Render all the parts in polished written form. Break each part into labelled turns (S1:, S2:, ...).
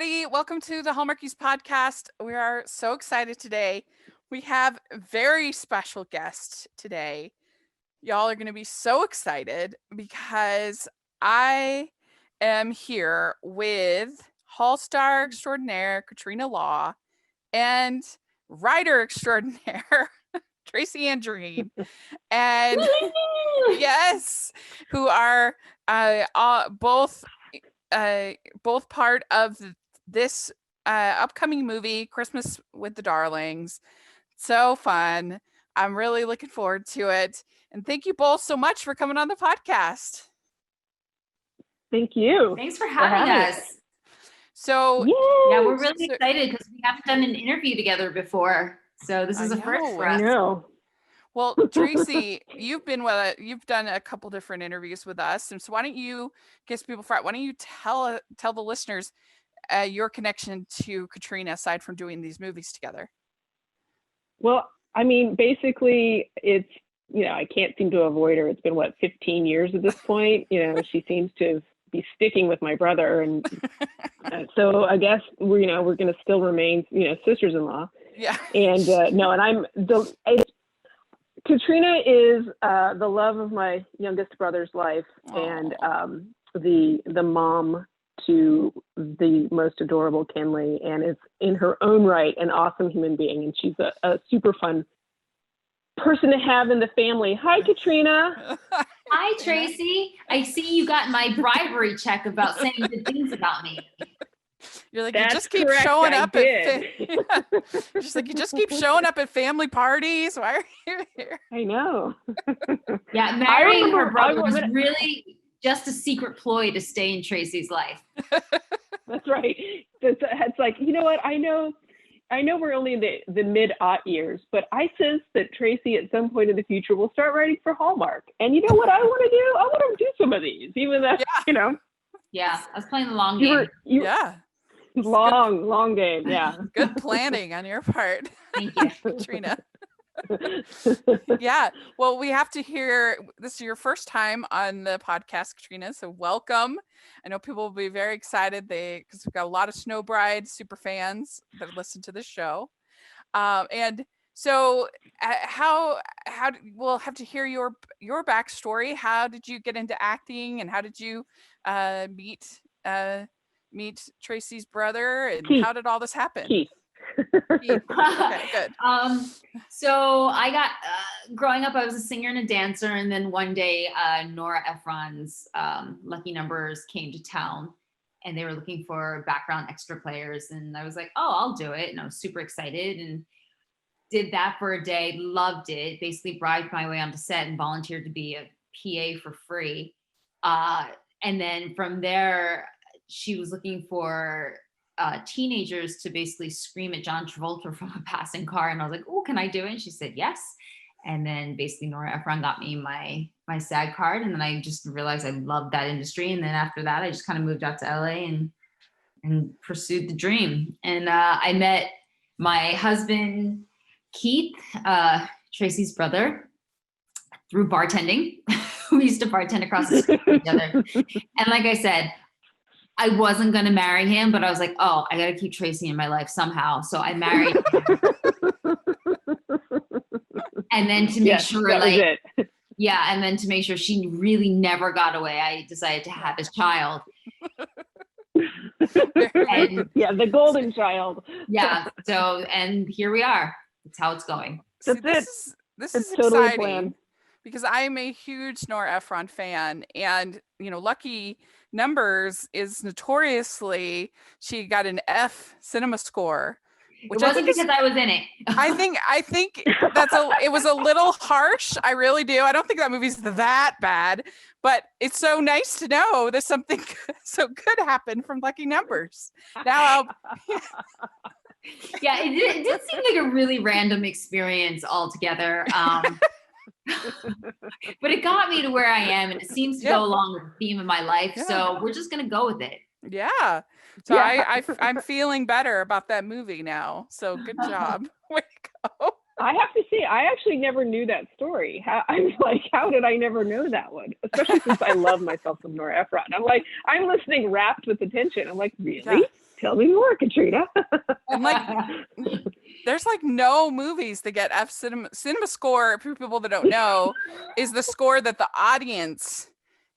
S1: everybody. Welcome to the Hallmarkies podcast. We are so excited today. We have a very special guest today. Y'all are going to be so excited because I am here with Hall star extraordinaire Katrina Law and writer extraordinaire Tracy Andreen. And yes, who are both part of this upcoming movie, Christmas with the Darlings. So fun. I'm really looking forward to it. And thank you both so much for coming on the podcast.
S2: Thank you.
S3: Thanks for having us.
S1: So
S3: yeah, we're really excited because we haven't done an interview together before. So this is a first for us.
S2: I know.
S1: Well, Tracy, you've done a couple different interviews with us, and so why don't you tell the listeners your connection to Katrina aside from doing these movies together?
S2: Well, I mean, basically, it's I can't seem to avoid her. It's been 15 years at this point. She seems to be sticking with my brother, and so I guess we're going to still remain sisters-in-law.
S1: Yeah.
S2: And Katrina is the love of my youngest brother's life. Aww. And the mom to the most adorable Kenley, and is in her own right an awesome human being, and she's a super fun person to have in the family. Hi, Katrina.
S3: Hi, Tracy. I see you got my bribery check about saying good things about me.
S1: You're like,
S2: That's
S1: you just keep
S2: correct,
S1: showing
S2: I
S1: up just like you just keep showing up at family parties. Why are you here?
S2: I know.
S3: Yeah, marrying her brother was really just a secret ploy to stay in Tracy's life.
S2: That's right. It's like, you know what? I know we're only in the mid-aught years, but I sense that Tracy at some point in the future will start writing for Hallmark. And you know what I want to do? I want to do some of these, even though,
S3: Yeah, I was playing the long game.
S1: Yeah.
S2: Long game. Yeah.
S1: Good planning on your part.
S3: Thank you,
S1: Katrina. Yeah. Well, we have to hear, this is your first time on the podcast, Katrina. So welcome. I know people will be very excited because we've got a lot of Snow Bride super fans that listen to this show. And so how we'll have to hear your backstory. How did you get into acting, and how did you meet Tracy's brother, and
S2: Keith.
S1: How did all this happen?
S2: Keith.
S1: Okay, good.
S3: So I got growing up, I was a singer and a dancer, and then one day Nora Ephron's Lucky Numbers came to town, and they were looking for background extra players, and I was like, oh, I'll do it, and I was super excited and did that for a day. Loved it. Basically bribed my way onto set and volunteered to be a PA for free, and then from there she was looking for teenagers to basically scream at John Travolta from a passing car. And I was like, oh, can I do it? And she said, yes. And then basically Nora Ephron got me my SAG card. And then I just realized I loved that industry. And then after that, I just kind of moved out to LA and pursued the dream. And I met my husband, Keith, Tracy's brother, through bartending. We used to bartend across the street from each other. And like I said, I wasn't going to marry him, but I was like, oh, I got to keep Tracy in my life somehow. So I married him. And then to make sure, and then to make sure she really never got away, I decided to have his child.
S2: And, the golden child.
S3: Yeah. So, and here we are. That's how it's going.
S1: This is
S2: totally
S1: exciting.
S2: Planned.
S1: Because I'm a huge Nora Ephron fan, and Lucky Numbers is notoriously, she got an F cinema score, which
S3: it wasn't because I was in it.
S1: I think it was a little harsh. I really do. I don't think that movie's that bad, but it's so nice to know that something so good happened from Lucky Numbers. Now
S3: yeah, it did seem like a really random experience altogether. But it got me to where I am, and it seems to go along with the theme of my life. Yeah. So we're just going to go with it.
S1: Yeah. So I'm feeling better about that movie now. So good job. Way to go.
S2: I have to say, I actually never knew that story. How did I never know that one? Especially since I love myself some Nora Ephron. I'm listening rapt with attention. I'm like, really? Tell me more, Katrina.
S1: And like, there's like no movies that get F cinema score. For people that don't know, is the score that the audience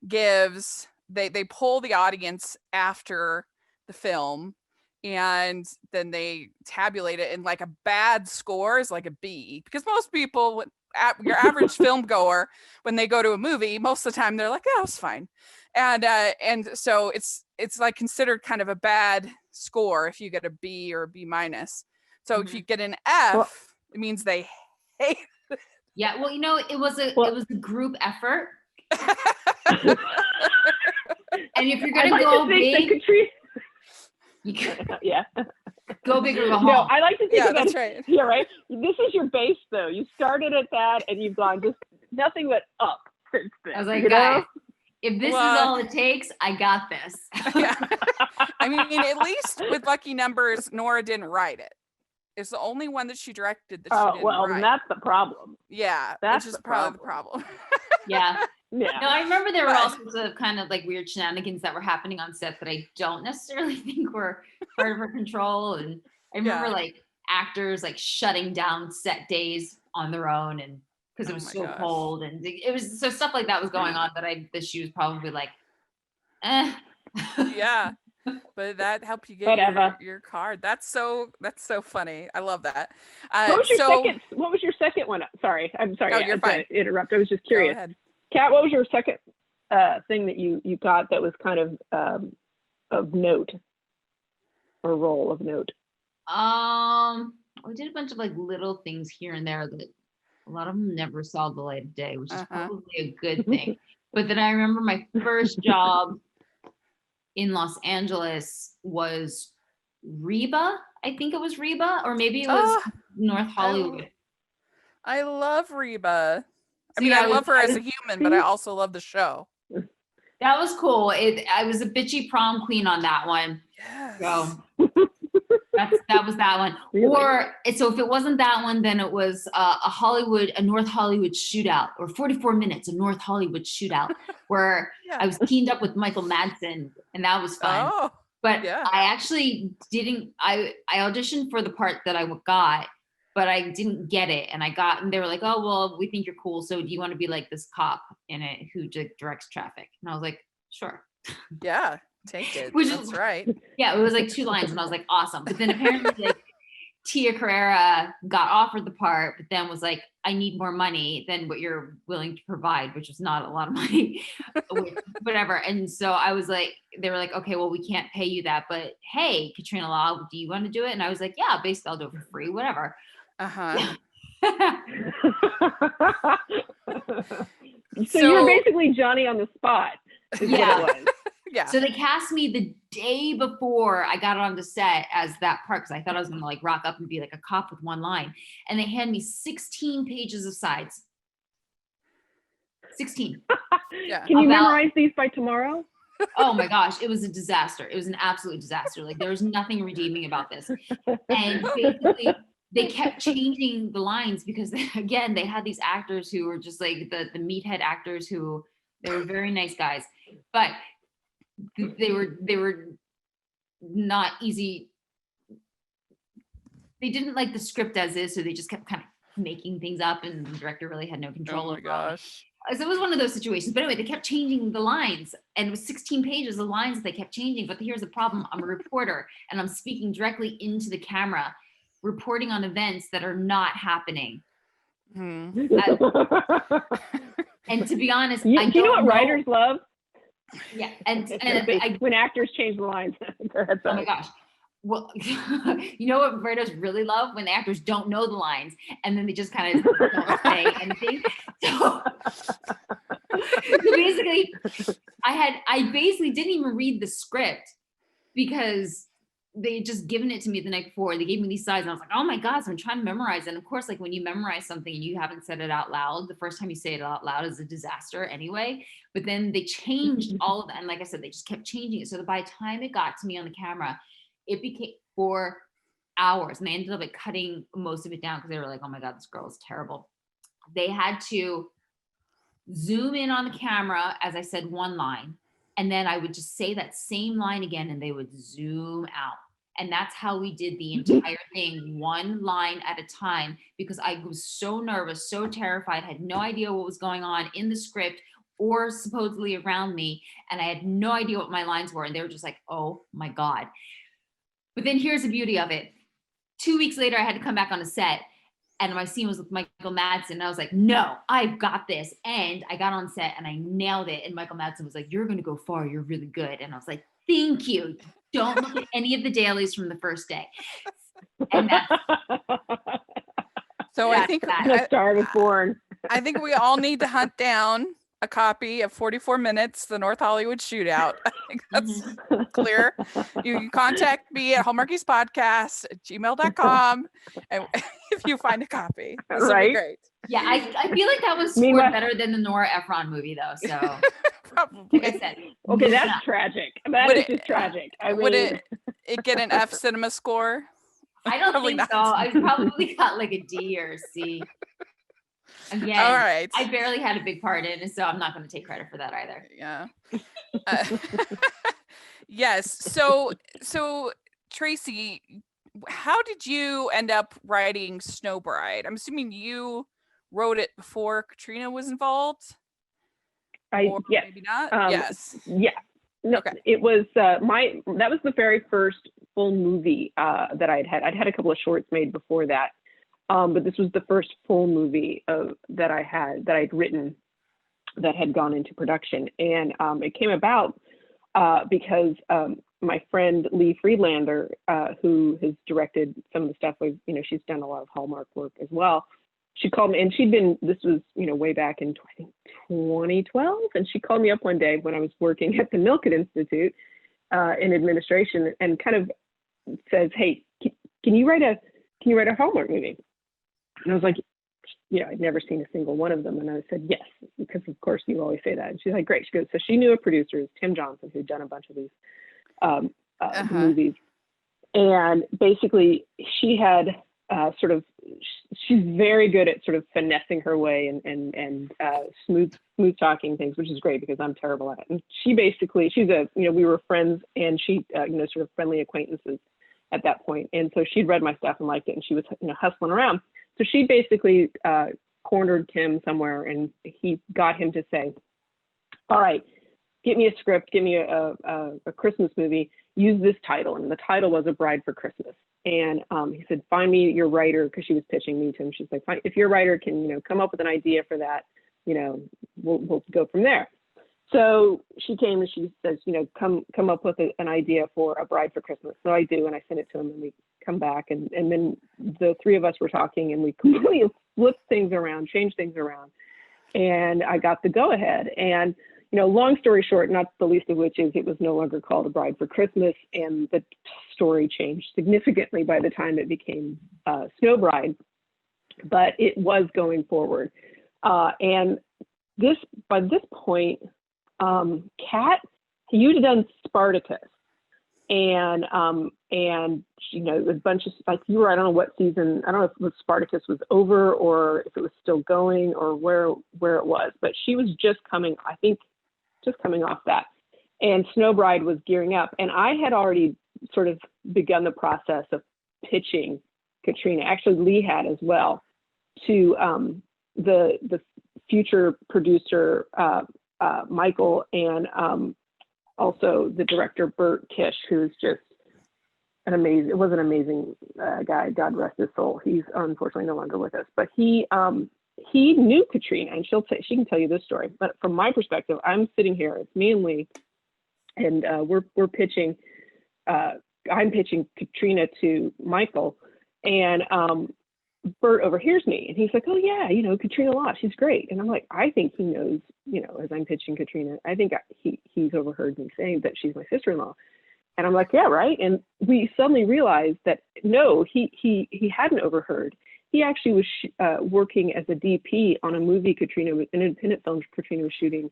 S1: gives. They poll the audience after the film, and then they tabulate it. And like a bad score is like a B, because most people, your average film goer, when they go to a movie, most of the time they're like, "Yeah, it was fine," and so it's like considered kind of a bad score if you get a B or a B minus. So if you get an F, it means they hate.
S3: Yeah, well, it was a group effort. And if you're gonna go big,
S2: yeah,
S3: go big or go home.
S2: No, I like to think of
S1: that's
S2: that.
S1: right.
S2: Yeah, right. This is your base, though. You started at that, and you've gone just nothing but up since then.
S3: I was like, guys, if this is all it takes, I got this.
S1: Yeah. I mean, at least with Lucky Numbers, Nora didn't write it. It's the only one that she directed that she didn't write.
S2: Then that's the problem.
S1: Yeah,
S2: that's
S1: which is probably the problem.
S3: Yeah.
S2: Yeah.
S3: No, I remember there were all sorts of kind of like weird shenanigans that were happening on set that I don't necessarily think were part of her control. And I remember like actors like shutting down set days on their own, and because it was so cold, and it was so stuff like that was going on that she was probably like,
S1: Yeah. But that helped you get your card. That's so funny. I love that.
S2: What was your second one? Sorry, I'm sorry.
S1: Oh, you're fine.
S2: To interrupt. I was just curious.
S1: Go ahead.
S2: Kat, what was your second thing that you got that was kind of note, or role of note?
S3: We did a bunch of like little things here and there that a lot of them never saw the light of day, which is probably a good thing. But then I remember my first job in Los Angeles was Reba. I think it was Reba, or maybe it was North Hollywood.
S1: I love Reba. I mean, I love her as a human, but I also love the show.
S3: That was cool. I was a bitchy prom queen on that one.
S1: Yes.
S3: So that was that one.
S2: Really?
S3: So if it wasn't that one, then it was a North Hollywood shootout, or 44 minutes, a North Hollywood shootout, where I was teamed up with Michael Madsen, and that was fun.
S1: Oh,
S3: but I actually didn't. I auditioned for the part that I got, but I didn't get it. And they were like, "Oh, well, we think you're cool. So do you want to be like this cop in it who directs traffic?" And I was like, "Sure."
S1: Yeah. Take it. That's right.
S3: Yeah, it was like 2 lines, and I was like, awesome. But then apparently like Tia Carrera got offered the part, but then was like, I need more money than what you're willing to provide, which was not a lot of money, whatever. And so I was like, they were like, okay, well, we can't pay you that, but hey, Katrina Law, do you want to do it? And I was like, yeah, basically I'll do it for free, whatever.
S2: So you were basically Johnny on the spot.
S3: Yeah.
S2: What it was.
S3: Yeah. So they cast me the day before I got on the set as that part, because I thought I was gonna like rock up and be like a cop with one line. And they handed me 16 pages of sides. 16.
S2: Yeah. Can you memorize these by tomorrow?
S3: Oh my gosh, it was a disaster. It was an absolute disaster. Like there was nothing redeeming about this. And basically they kept changing the lines because again, they had these actors who were just like the meathead actors who they were very nice guys, but they were not easy. They didn't like the script as is, so they just kept kind of making things up, and the director really had no control over it. Oh my gosh. So it was one of those situations. But anyway, they kept changing the lines, and it was 16 pages of lines that they kept changing. But here's the problem. I'm a reporter, and I'm speaking directly into the camera, reporting on events that are not happening. And to be honest,
S2: do you know what writers love?
S3: Yeah, and
S2: when actors change the lines.
S3: Oh my gosh. Well, you know what writers really love? When the actors don't know the lines, and then they just kind of don't say anything. So basically, I basically didn't even read the script because they had just given it to me the night before. They gave me these sides, and I was like, oh my God, so I'm trying to memorize it. And of course, like when you memorize something and you haven't said it out loud, the first time you say it out loud is a disaster anyway. But then they changed all of that. And like I said, they just kept changing it. So that by the time it got to me on the camera, it became 4 hours. And they ended up like cutting most of it down because they were like, oh my God, this girl is terrible. They had to zoom in on the camera as I said one line. And then I would just say that same line again, and they would zoom out. And that's how we did the entire thing, one line at a time, because I was so nervous, so terrified, had no idea what was going on in the script or supposedly around me. And I had no idea what my lines were. And they were just like, oh my God. But then here's the beauty of it. 2 weeks later, I had to come back on a set and my scene was with Michael Madsen. And I was like, no, I've got this. And I got on set and I nailed it. And Michael Madsen was like, you're going to go far. You're really good. And I was like, thank you. Don't look at any of the dailies from the first day. And
S1: so I think
S2: the star was born.
S1: I think we all need to hunt down a copy of 44 Minutes, the North Hollywood Shootout. I think that's clear. You can contact me at hallmarkiespodcast@gmail.com and if you find a copy. This would be great.
S3: Yeah, I feel like that was scored better than the Nora Ephron movie, though. So
S1: probably.
S3: Like I said,
S2: okay, that's tragic. That is just tragic.
S1: Would it get an F cinema score?
S3: I don't probably think so. I probably got like a D or a C. Again,
S1: all right.
S3: I barely had a big part in it, so I'm not going to take credit for that either.
S1: Yeah. Yes. So Tracy, how did you end up writing Snow Bride? I'm assuming you wrote it before Katrina was involved.
S2: Yes.
S1: Maybe not. Yes.
S2: Yeah. No,
S1: okay.
S2: It was that was the very first full movie that I'd had. I'd had a couple of shorts made before that. But this was the first full movie that I'd written that had gone into production. And it came about because my friend Lee Friedlander, who has directed some of the stuff, she's done a lot of Hallmark work as well. She called me, and this was, way back in, I think, 2012. And she called me up one day when I was working at the Milken Institute in administration and kind of says, hey, can you write a Hallmark movie? And I was like, I'd never seen a single one of them. And I said, yes, because of course you always say that. And she's like, great. She goes, so she knew a producer, Tim Johnson, who'd done a bunch of these movies. And basically she had she's very good at sort of finessing her way and smooth talking things, which is great because I'm terrible at it. And she basically, we were friends and she, sort of friendly acquaintances at that point. And so she'd read my stuff and liked it and she was, hustling around. So she basically cornered Tim somewhere and he got him to say, all right, get me a script, give me a Christmas movie, use this title. And the title was A Bride for Christmas. And he said, find me your writer, because she was pitching me to him. She's like, if your writer can, come up with an idea for that, we'll go from there. So she came and she says, come up with an idea for A Bride for Christmas. So I do, and I send it to him, and we come back, and then the three of us were talking, and we completely flipped things around, changed things around, and I got the go ahead. And long story short, not the least of which is it was no longer called A Bride for Christmas, and the story changed significantly by the time it became Snow Bride, but it was going forward. And by this point, Kat, you'd done Spartacus, and a bunch of, like, you were, I don't know what season, I don't know if Spartacus was over or if it was still going or where it was, but she was just coming off that, and Snow Bride was gearing up, and I had already sort of begun the process of pitching Katrina. Actually, Lee had as well, to the future producer Michael, and also the director Bert Kish, who's just an amazing guy. God rest his soul. He's unfortunately no longer with us, but he knew Katrina, and she can tell you this story. But from my perspective, I'm sitting here, it's me and Lee, and we're pitching. I'm pitching Katrina to Michael, and Bert overhears me, and he's like, "Oh yeah, Katrina Law, she's great." And I'm like, I think he knows, as I'm pitching Katrina, I think he's overheard me saying that she's my sister-in-law. And I'm like, yeah, right. And we suddenly realized that no, he hadn't overheard. He actually was working as a DP on a movie an independent film Katrina was shooting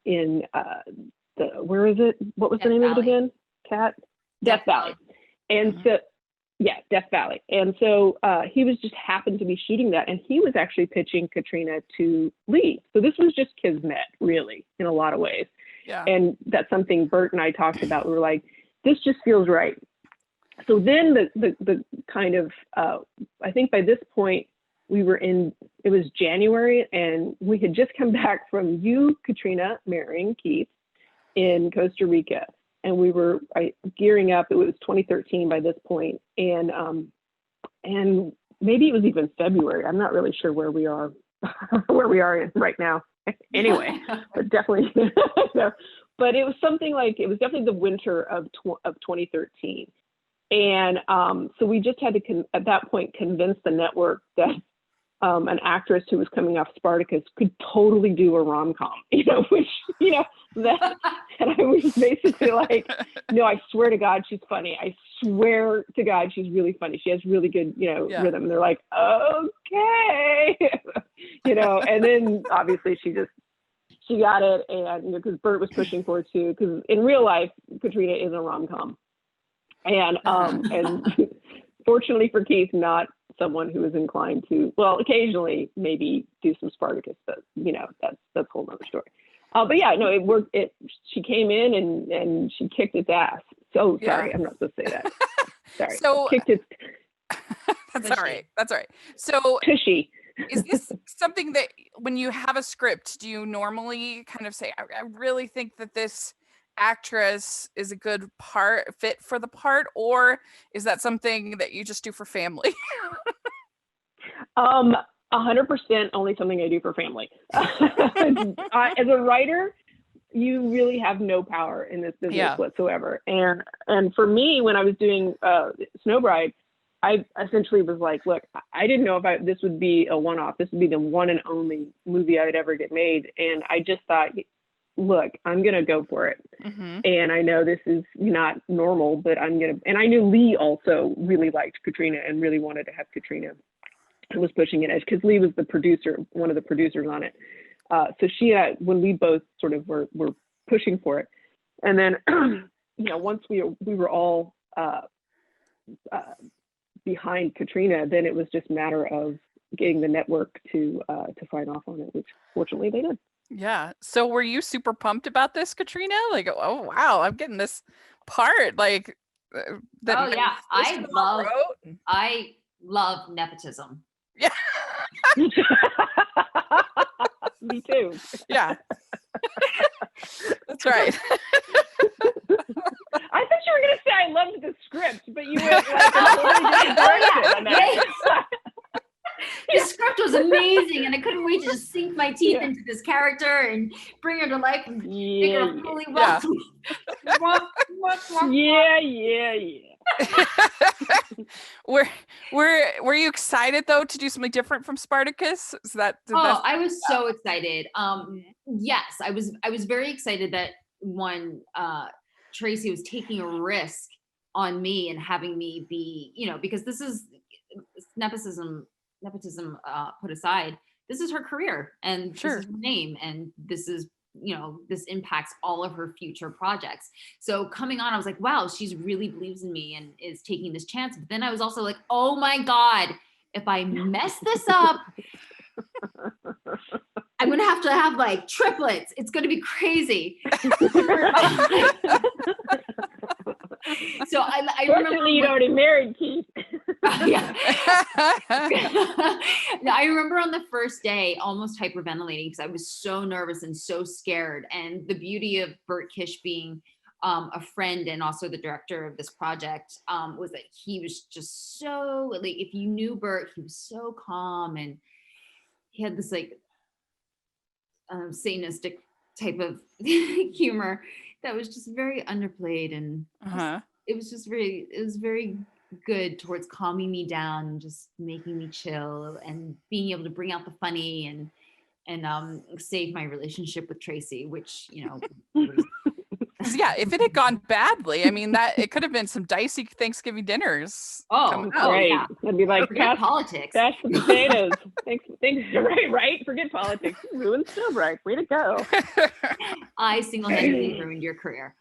S2: in where is it? What was the name of it again? Kat? Death Valley. And so, yeah, Death Valley. And so he was just happened to be shooting that, and he was actually pitching Katrina to Lee. So this was just kismet, really, in a lot of ways.
S1: Yeah.
S2: And that's something Bert and I talked about. We were like, this just feels right. So then the kind of, I think by this point it was January, and we had just come back from you, Katrina, marrying Keith in Costa Rica. And we were gearing up. It was 2013 by this point. And maybe it was even February. I'm not really sure where we are, right now. Anyway, but definitely, so, but it was definitely the winter of 2013. And so we just had to, at that point, convince the network that an actress who was coming off Spartacus could totally do a rom-com, which, that, and I was basically like, no, I swear to God, she's funny. I swear to God, she's really funny. She has really good, rhythm. And they're like, okay, and then obviously she got it. And, because Bert was pushing for it too, because in real life, Katrina is a rom-com. And fortunately for Keith, not someone who is inclined to, well, occasionally maybe do some Spartacus, but that's a whole nother story. But yeah, no, it worked. She came in and she kicked its ass. So sorry, I'm not supposed to say that. Sorry.
S1: So
S2: kicked its.
S1: That's all right. That's all right. So
S2: tushy.
S1: Is this something that when you have a script, do you normally kind of say, I really think that this actress is a good fit for the part, or is that something that you just do for family?
S2: 100% only something I do for family. As a writer, you really have no power in this business whatsoever. And for me, when I was doing Snow Bride, I essentially was like, look, I didn't know if this would be a one-off. This would be the one and only movie I'd ever get made. And I just thought, look, I'm going to go for it.
S1: Mm-hmm.
S2: And I know this is not normal, but and I knew Lee also really liked Katrina and really wanted to have Katrina and was pushing it because Lee was the producer, one of the producers on it. So when we both sort of were pushing for it. And then, once we were all behind Katrina, then it was just a matter of getting the network to sign off on it, which fortunately they did.
S1: Yeah. So were you super pumped about this, Katrina? Like, oh wow, I'm getting this part. Like,
S3: I love nepotism.
S1: Yeah.
S2: Me too.
S1: Yeah. That's right.
S2: I thought you were gonna say I loved the script, but you went like a totally different direction.
S3: The script was amazing, and I couldn't wait to just sink my teeth into this character and bring her to life and make her fully well.
S1: Were you excited though to do something different from Spartacus?
S3: I was so excited. Yes, I was very excited that Tracy was taking a risk on me and having me be, because this is nepotism put aside, this is her career and this is her name, and this is, this impacts all of her future projects. So coming on, I was like, wow, she's really believes in me and is taking this chance. But then I was also like, oh my God, if I mess this up, I'm going to have like triplets. It's going to be crazy. So I remember
S2: you'd already married Keith.
S3: Yeah. I remember on the first day almost hyperventilating because I was so nervous and so scared. And the beauty of Bert Kish being a friend and also the director of this project was that he was just so, like, if you knew Bert, he was so calm, and he had this like Satanistic type of humor that was just very underplayed, and it was very good towards calming me down and just making me chill and being able to bring out the funny and save my relationship with Tracy, which was...
S1: Yeah, if it had gone badly, I mean, that it could have been some dicey Thanksgiving dinners.
S2: Right.
S3: Yeah.
S2: I'd be like,
S3: forget politics.
S2: That's the potatoes. Thanks. Right. Forget politics. You ruined Snow Bride. Way to go.
S3: I single-handedly ruined your career.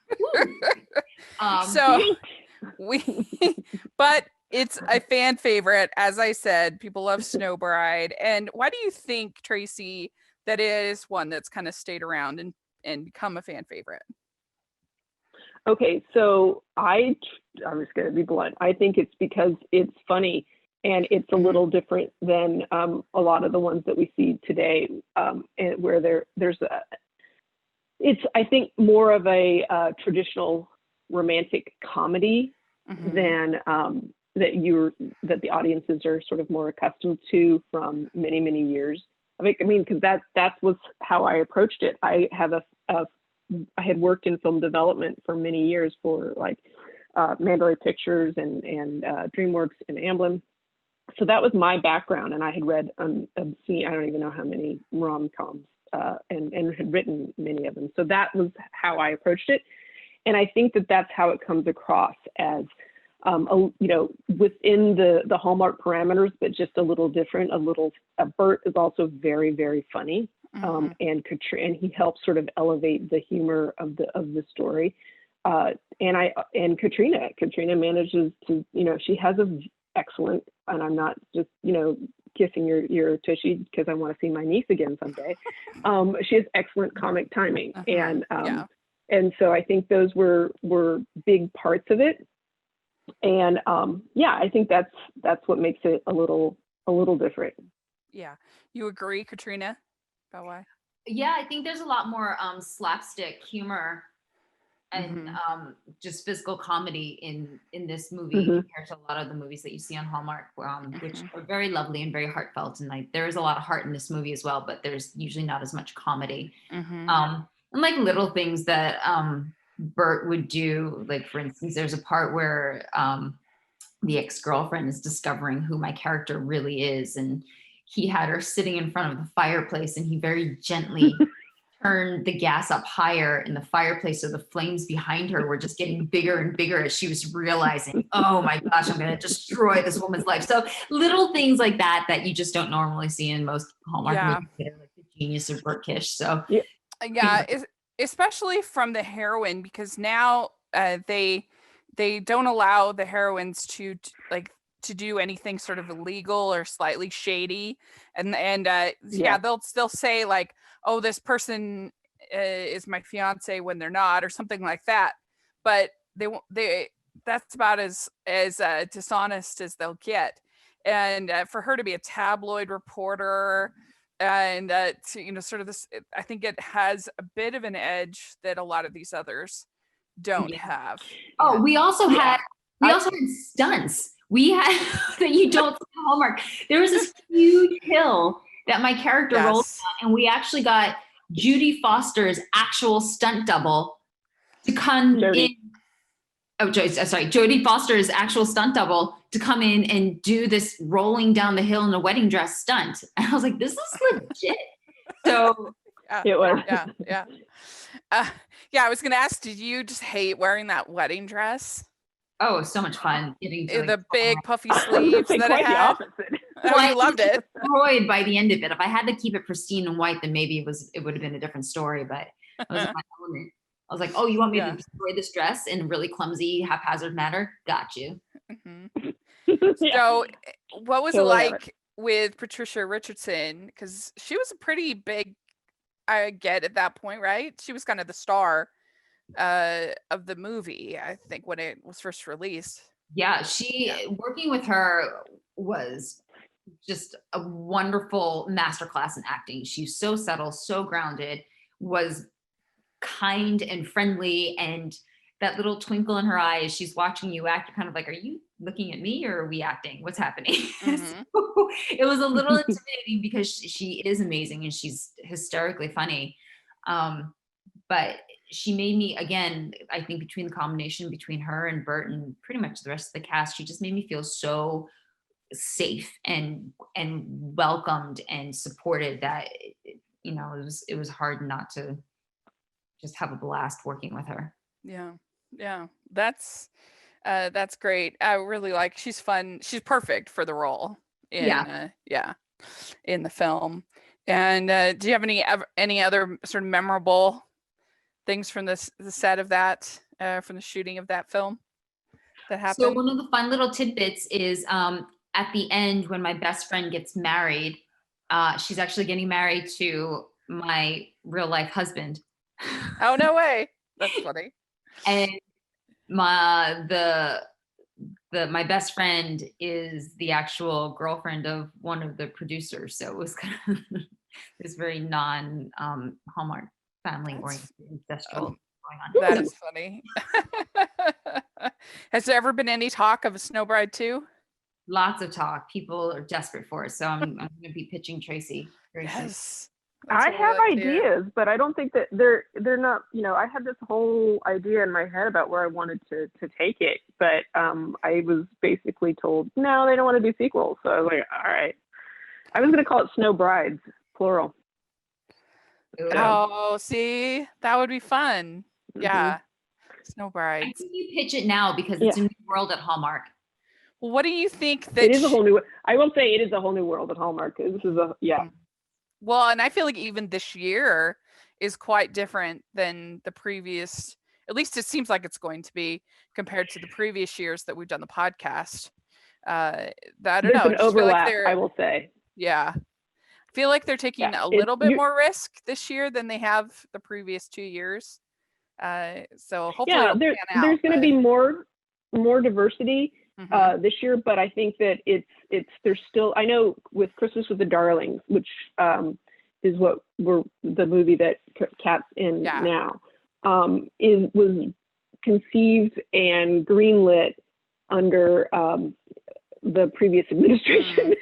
S1: But it's a fan favorite. As I said, people love Snow Bride. And why do you think, Tracy, that is one that's kind of stayed around and become a fan favorite?
S2: Okay, so I'm just going to be blunt. I think it's because it's funny and it's a little different than a lot of the ones that we see today, and where it's, I think, more of a traditional romantic comedy than that the audiences are sort of more accustomed to from many, many years. I mean, because that was how I approached it. I had worked in film development for many years for like Mandalay Pictures and DreamWorks and Amblin. So that was my background, and I had read obscene, I don't even know how many rom-coms, and had written many of them. So that was how I approached it, and I think that that's how it comes across as, within the Hallmark parameters, but just a little different. Bert is also very, very funny, and he helps sort of elevate the humor of the story. And Katrina manages to, she has a excellent, and I'm not just, kissing your tushy because I want to see my niece again someday. She has excellent comic timing, and so I think those were big parts of it. And I think that's what makes it a little different.
S1: Yeah, you agree, Katrina? About why?
S3: Yeah, I think there's a lot more slapstick humor and just physical comedy in this movie compared to a lot of the movies that you see on Hallmark, which are very lovely and very heartfelt. And there is a lot of heart in this movie as well, but there's usually not as much comedy. And like little things that Bert would do, like for instance, there's a part where the ex-girlfriend is discovering who my character really is, and he had her sitting in front of the fireplace, and he very gently turned the gas up higher in the fireplace, so the flames behind her were just getting bigger and bigger as she was realizing, oh my gosh, I'm going to destroy this woman's life. So little things like that you just don't normally see in most Hallmark movies that are like the genius of Bert Kish. So
S1: especially from the heroine, because now they don't allow the heroines to do anything sort of illegal or slightly shady, and they'll still say like, oh, this person is my fiance when they're not, or something like that, but they that's about as dishonest as they'll get. And for her to be a tabloid reporter and to, sort of this, I think it has a bit of an edge that a lot of these others don't have.
S3: Oh, we also had stunts. We had that you don't see in Hallmark. There was this huge hill that my character rolled down, and we actually got Judy Foster's actual stunt double to come in. Oh, Jodie Foster's actual stunt double to come in and do this rolling down the hill in a wedding dress stunt. And I was like, this is legit. So
S2: it was.
S1: I was going to ask, did you just hate wearing that wedding dress?
S3: Oh, it was so much fun getting to
S1: the big puffy sleeves that it had.
S2: I
S1: loved it.
S3: Destroyed by the end of it. If I had to keep it pristine and white, then maybe it would have been a different story. But I was in my element. I was like, oh, you want me to destroy this dress in really clumsy, haphazard manner? Got you.
S1: So, what was it like with Patricia Richardson? Because she was a pretty big, I get at that point, right? She was kind of the star of the movie, I think, when it was first released.
S3: Yeah, working with her was just a wonderful masterclass in acting. She's so subtle, so grounded, was kind and friendly, and that little twinkle in her eye as she's watching you act, you're kind of like, are you looking at me or are we acting? What's happening? So it was a little intimidating because she is amazing and she's hysterically funny. But she made me, again, I think between the combination between her and Bert and pretty much the rest of the cast, she just made me feel so safe and welcomed and supported that, it was hard not to just have a blast working with her.
S1: Yeah. That's great. I really like, she's fun. She's perfect for the role in the film. And do you have any other sort of memorable things from the set of that, from the shooting of that film that happened?
S3: So one of the fun little tidbits is at the end when my best friend gets married, she's actually getting married to my real life husband.
S1: Oh, no way. That's funny.
S3: And My best friend is the actual girlfriend of one of the producers, so it was kind of this very non Hallmark family oriented ancestral going on.
S1: That is funny. Has there ever been any talk of a Snow Bride 2?
S3: Lots of talk. People are desperate for it, so I'm going to be pitching Tracy very soon.
S1: Yes.
S2: I have ideas, but I don't think that they're not, I had this whole idea in my head about where I wanted to take it, but I was basically told, no, they don't want to do sequels. So I was like, all right. I was going to call it Snow Brides, plural.
S1: Oh, see, that would be fun.
S2: Mm-hmm.
S1: Yeah. Snow Brides.
S3: I think you pitch it now because it's a new world at Hallmark.
S1: Well, what do you think that
S2: it is a whole new, I will say it is a whole new world at Hallmark. This is
S1: Well, and I feel like even this year is quite different than the previous, at least it seems like it's going to be compared to the previous years that we've done the podcast. I don't know.
S2: There's an overlap, I will say.
S1: Yeah. I feel like they're taking a little bit more risk this year than they have the previous 2 years. So hopefully
S2: there's going to be more diversity this year, but I think that there's still, I know with Christmas with the Darlings, which is what the movie that Kat's in now, was conceived and greenlit under the previous administration.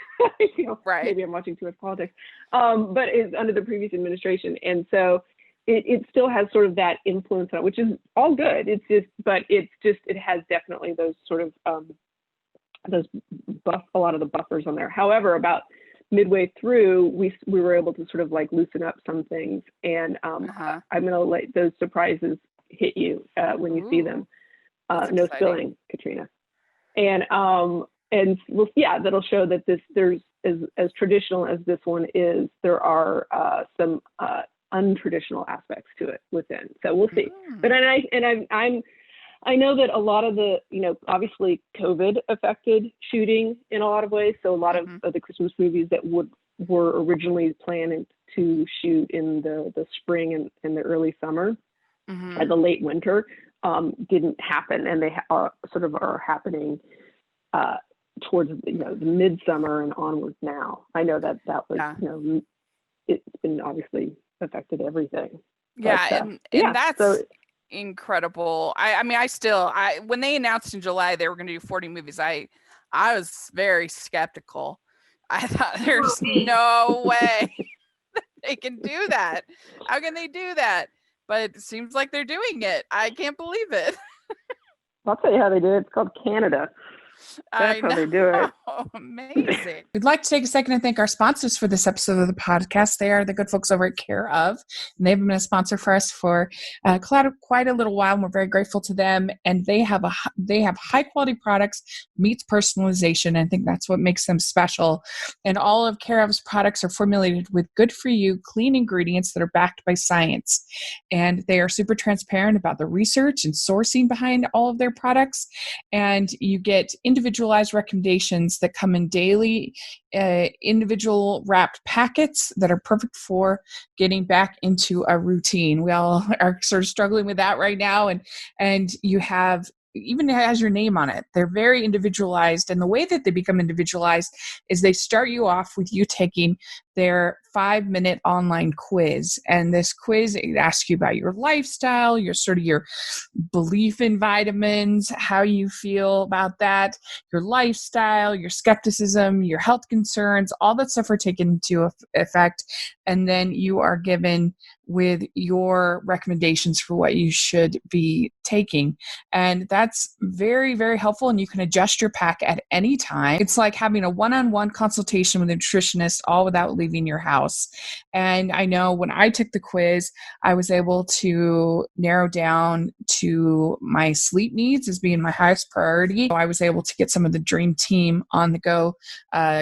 S1: Right.
S2: Maybe I'm watching too much politics, but it's under the previous administration, and so it still has sort of that influence on it, which is all good. It has definitely those sort of a lot of the buffers on there. However, about midway through, we were able to sort of like loosen up some things, and I'm going to let those surprises hit you when you see them. No spilling, Katrina. And that'll show that there's as traditional as this one is, there are some untraditional aspects to it within. So we'll see. But I know that a lot of the, obviously COVID affected shooting in a lot of ways. So a lot of the Christmas movies that were originally planned to shoot in the spring and the early summer, or the late winter, didn't happen, and they sort of are happening towards the midsummer and onwards now. I know that was it's been obviously affected everything.
S1: And that's incredible. I mean, I when they announced in July they were going to do 40 movies, I was very skeptical. I thought there's no way they can do that. How can they do that? But it seems like they're doing it. I can't believe it.
S2: I'll tell you how they do it. It's called Canada. That's how they do it.
S1: Amazing. We'd like to take a second and thank our sponsors for this episode of the podcast. They are the good folks over at Care Of, and they've been a sponsor for us for quite a little while, and we're very grateful to them. And they have high quality products, meets personalization. I think that's what makes them special. And all of Care Of's products are formulated with good for you, clean ingredients that are backed by science. And they are super transparent about the research and sourcing behind all of their products. And you get individualized recommendations that come in daily, individual wrapped packets that are perfect for getting back into a routine. We all are sort of struggling with that right now, and you have, even has your name on it. They're very individualized, and the way that they become individualized is they start you off with you taking their 5-minute online quiz. And this quiz, it asks you about your lifestyle, your belief in vitamins, how you feel about that, your lifestyle, your skepticism, your health concerns, all that stuff are taken into effect. And then you are given with your recommendations for what you should be taking. And that's very, very helpful. And you can adjust your pack at any time. It's like having a one-on-one consultation with a nutritionist, all without leaving your house. And I know when I took the quiz, I was able to narrow down to my sleep needs as being my highest priority. So I was able to get some of the Dream Team on the go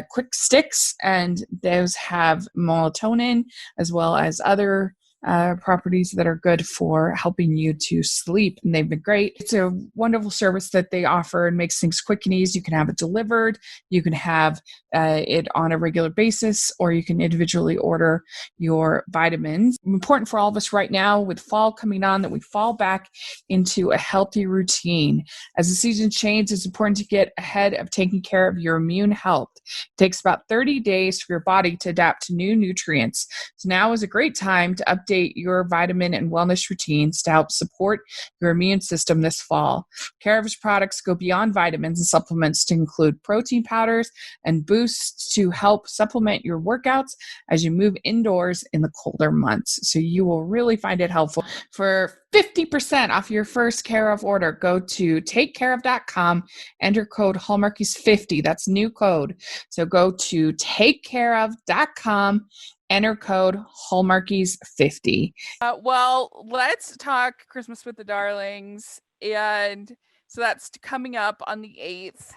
S1: quick sticks, and those have melatonin as well as other properties that are good for helping you to sleep, and they've been great. It's a wonderful service that they offer and makes things quick and easy. You can have it delivered, you can have it on a regular basis, or you can individually order your vitamins. Important for all of us right now with fall coming on that we fall back into a healthy routine. As the season changes, it's important to get ahead of taking care of your immune health. It takes about 30 days for your body to adapt to new nutrients. So now is a great time to update your vitamin and wellness routines to help support your immune system this fall. Caregiver's products go beyond vitamins and supplements to include protein powders and boosts to help supplement your workouts as you move indoors in the colder months. So you will really find it helpful. For 50% off your first Care of order, go to takecareof.com, enter code Hallmarkies50. That's new code. So go to takecareof.com, enter code Hallmarkies50. Well, let's talk Christmas with the Darlings. And so that's coming up on the 8th.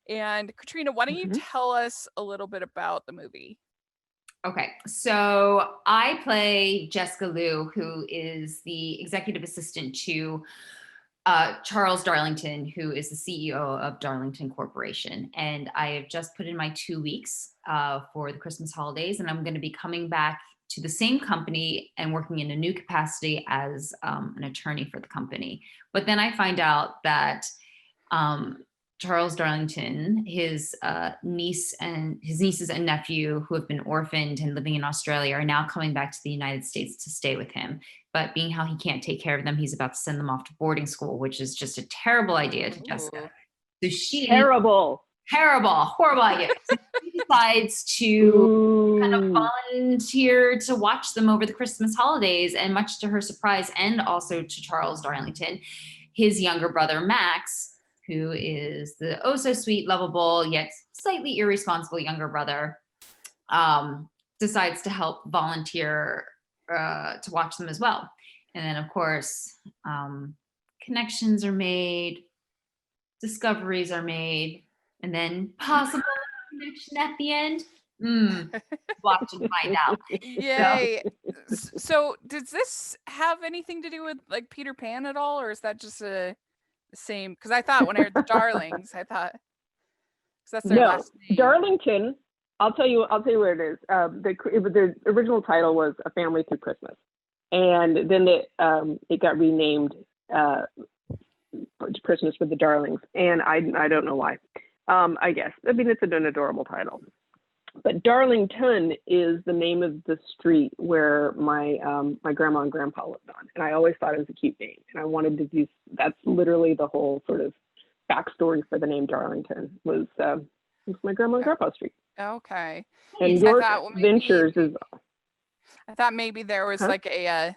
S1: And Katrina, why don't you tell us a little bit about the movie?
S3: Okay, so I play Jessica Liu, who is the executive assistant to Charles Darlington, who is the CEO of Darlington Corporation. And I have just put in my 2 weeks for the Christmas holidays, and I'm going to be coming back to the same company and working in a new capacity as an attorney for the company. But then I find out that Charles Darlington, his nieces and nephew who have been orphaned and living in Australia are now coming back to the United States to stay with him. But being how he can't take care of them, he's about to send them off to boarding school, which is just a terrible idea to Jessica. So horrible idea. So she decides to kind of volunteer to watch them over the Christmas holidays, and much to her surprise, and also to Charles Darlington, his younger brother Max, who is the oh so sweet, lovable, yet slightly irresponsible younger brother, decides to help volunteer to watch them as well. And then, of course, connections are made, discoveries are made, and then possible connection at the end. Watch and find out.
S1: Yay. So does this have anything to do with like Peter Pan at all, or is that just the same? Because I thought when I heard the Darlings, I thought that's their last name.
S2: Darlington. I'll tell you where it is. The original title was A Family Through Christmas, and then it got renamed Christmas with the Darlings, and I don't know why. I guess it's an adorable title. But Darlington is the name of the street where my grandma and grandpa lived on, and I always thought it was a cute name, and I wanted to do. That's literally the whole sort of backstory for the name Darlington was my grandma and grandpa street.
S1: Okay.
S2: And York Ventures is.
S1: I thought maybe there was like a